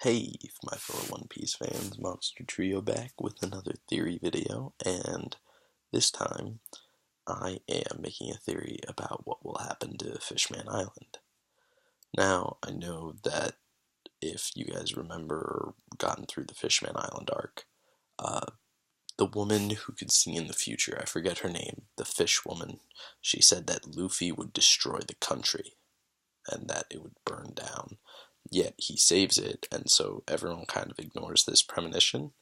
Hey, my fellow One Piece fans, Monster Trio back with another theory video, and this time I am making a theory about what will happen to Fishman Island. Now, I know that if you guys remember or gotten through the Fishman Island arc, uh, the woman who could see in the future, I forget her name, the fish woman, she said that Luffy would destroy the country and that it would burn down. Yet he saves it, and so everyone kind of ignores this premonition.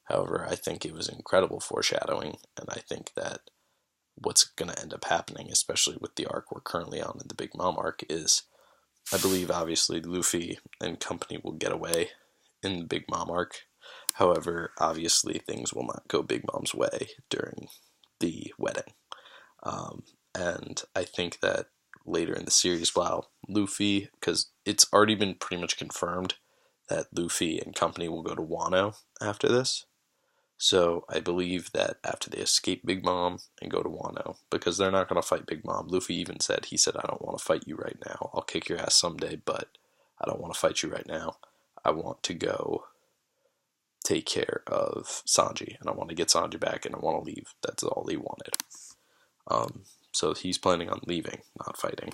However, I think it was incredible foreshadowing, and I think that what's going to end up happening, especially with the arc we're currently on in the Big Mom arc, is I believe obviously Luffy and company will get away in the Big Mom arc. However, obviously things will not go Big Mom's way during the wedding. And I think that later in the series, while Luffy, because it's already been pretty much confirmed that Luffy and company will go to Wano after this. So I believe that after they escape Big Mom and go to Wano, because they're not going to fight Big Mom. Luffy even said, I don't want to fight you right now. I'll kick your ass someday, but I don't want to fight you right now. I want to go take care of Sanji, and I want to get Sanji back, and I want to leave. That's all he wanted. So he's planning on leaving, not fighting.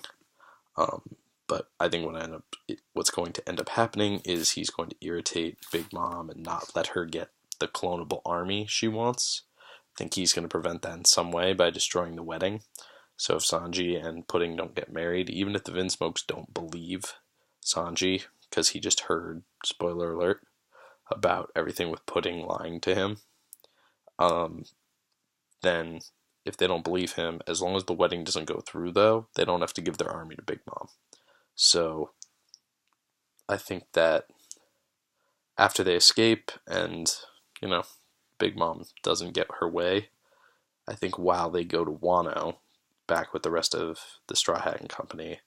But I think what's going to end up happening is he's going to irritate Big Mom and not let her get the clonable army she wants. I think he's going to prevent that in some way by destroying the wedding. So if Sanji and Pudding don't get married, even if the Vinsmokes don't believe Sanji, because he just heard, spoiler alert, about everything with Pudding lying to him, then if they don't believe him, as long as the wedding doesn't go through, though, they don't have to give their army to Big Mom. So I think that after they escape and, Big Mom doesn't get her way, I think while they go to Wano, back with the rest of the Straw Hat and Company,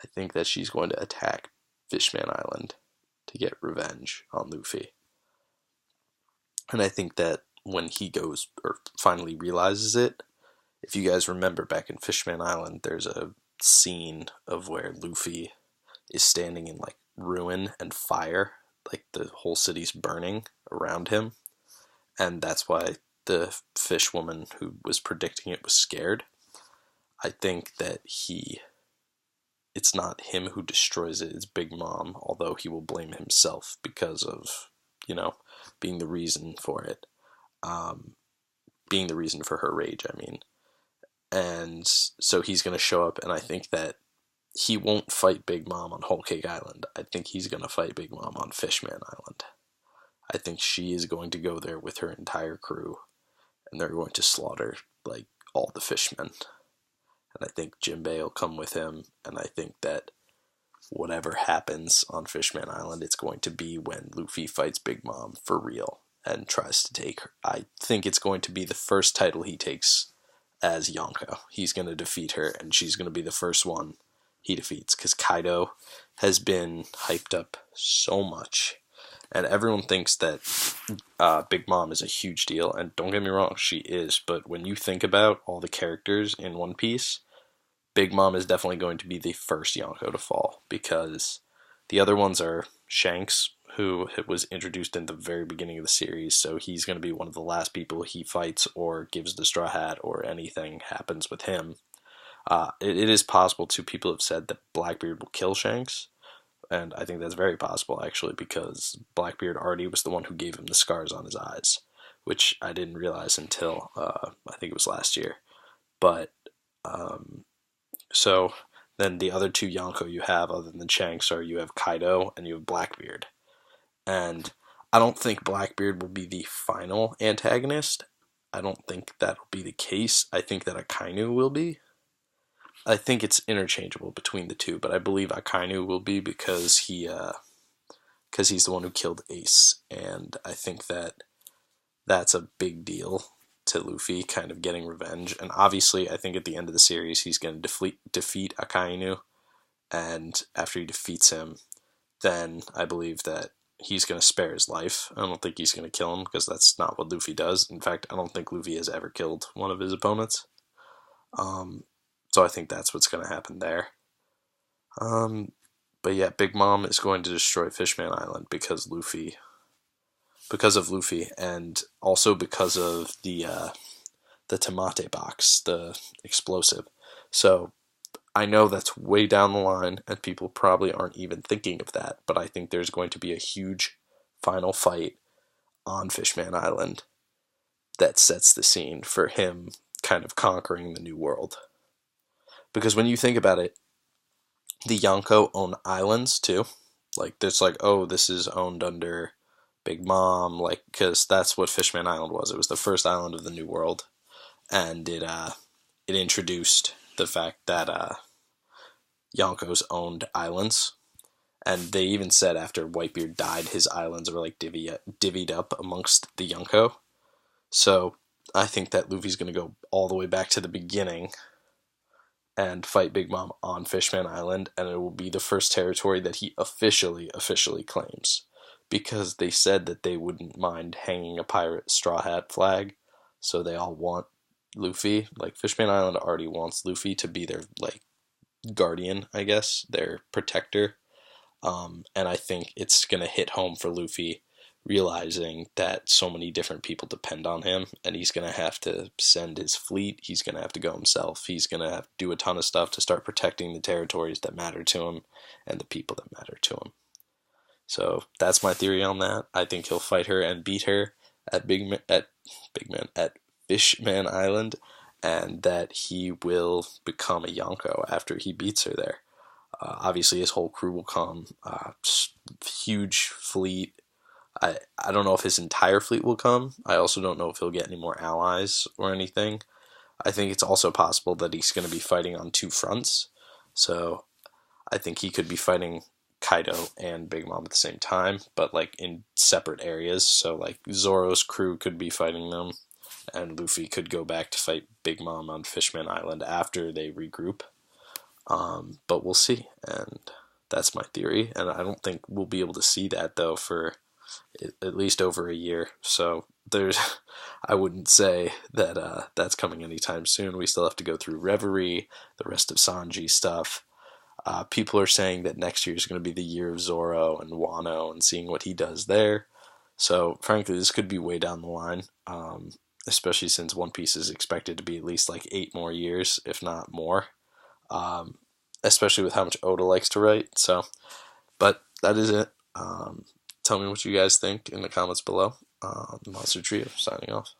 I think that she's going to attack Fishman Island to get revenge on Luffy. And I think that when he goes, or finally realizes it, if you guys remember back in Fishman Island, there's a scene of where Luffy is standing in like ruin and fire, like the whole city's burning around him, and that's why the fish woman who was predicting it was scared. I think that it's not him who destroys it, it's Big Mom, although he will blame himself because of, being the reason for it. Being the reason for her rage, I mean. And so he's going to show up, and I think that he won't fight Big Mom on Whole Cake Island. I think he's going to fight Big Mom on Fishman Island. I think she is going to go there with her entire crew, and they're going to slaughter, like, all the fishmen. And I think Jinbei will come with him, and I think that whatever happens on Fishman Island, it's going to be when Luffy fights Big Mom for real and tries to take her. I think it's going to be the first title he takes as Yonko. He's going to defeat her, and she's going to be the first one he defeats, because Kaido has been hyped up so much, and everyone thinks that Big Mom is a huge deal, and don't get me wrong, she is, but when you think about all the characters in One Piece, Big Mom is definitely going to be the first Yonko to fall, because the other ones are Shanks, who was introduced in the very beginning of the series, so he's going to be one of the last people he fights or gives the Straw Hat or anything happens with him. It is possible, too, people have said that Blackbeard will kill Shanks, and I think that's very possible, actually, because Blackbeard already was the one who gave him the scars on his eyes, which I didn't realize until, I think it was last year. But, so then the other two Yonko you have, other than Shanks, are you have Kaido and you have Blackbeard. And I don't think Blackbeard will be the final antagonist. I don't think that'll be the case. I think that Akainu will be. I think it's interchangeable between the two, but I believe Akainu will be because he's the one who killed Ace, and I think that that's a big deal to Luffy, kind of getting revenge. And obviously, I think at the end of the series, he's going to defeat Akainu, and after he defeats him, then I believe that he's going to spare his life. I don't think he's going to kill him, because that's not what Luffy does. In fact, I don't think Luffy has ever killed one of his opponents. So I think that's what's going to happen there. But yeah, Big Mom is going to destroy Fishman Island because of Luffy, and also because of the Tamate box, the explosive. So I know that's way down the line, and people probably aren't even thinking of that. But I think there's going to be a huge final fight on Fishman Island that sets the scene for him kind of conquering the new world. Because when you think about it, the Yonko own islands too. Like, there's like, oh, this is owned under Big Mom, like, because that's what Fishman Island was. It was the first island of the New World, and it introduced the fact that Yonkos owned islands, and they even said after Whitebeard died, his islands were like divvied up amongst the Yonko. So I think that Luffy's going to go all the way back to the beginning and fight Big Mom on Fishman Island, and it will be the first territory that he officially claims. Because they said that they wouldn't mind hanging a pirate straw hat flag, so they all want Luffy. Like, Fishman Island already wants Luffy to be their, like, guardian, I guess, their protector. And I think it's gonna hit home for Luffy, realizing that so many different people depend on him, and he's gonna have to send his fleet. He's gonna have to go himself. He's gonna have to do a ton of stuff to start protecting the territories that matter to him and the people that matter to him. So that's my theory on that. I think he'll fight her and beat her at at Fishman Island, and that he will become a Yonko after he beats her there. Obviously, his whole crew will come. Huge fleet. I don't know if his entire fleet will come. I also don't know if he'll get any more allies or anything. I think it's also possible that he's going to be fighting on two fronts. So I think he could be fighting Kaido and Big Mom at the same time, but like in separate areas. So like Zoro's crew could be fighting them, and Luffy could go back to fight Big Mom on Fishman Island after they regroup. But we'll see, and that's my theory. And I don't think we'll be able to see that though for at least over a year. So there's, I wouldn't say that that's coming anytime soon. We still have to go through Reverie, the rest of Sanji stuff. People are saying that next year is going to be the year of Zoro and Wano and seeing what he does there. So, frankly, this could be way down the line, especially since One Piece is expected to be at least like 8 more years, if not more, especially with how much Oda likes to write. So, but that is it. Tell me what you guys think in the comments below. Monster Trio signing off.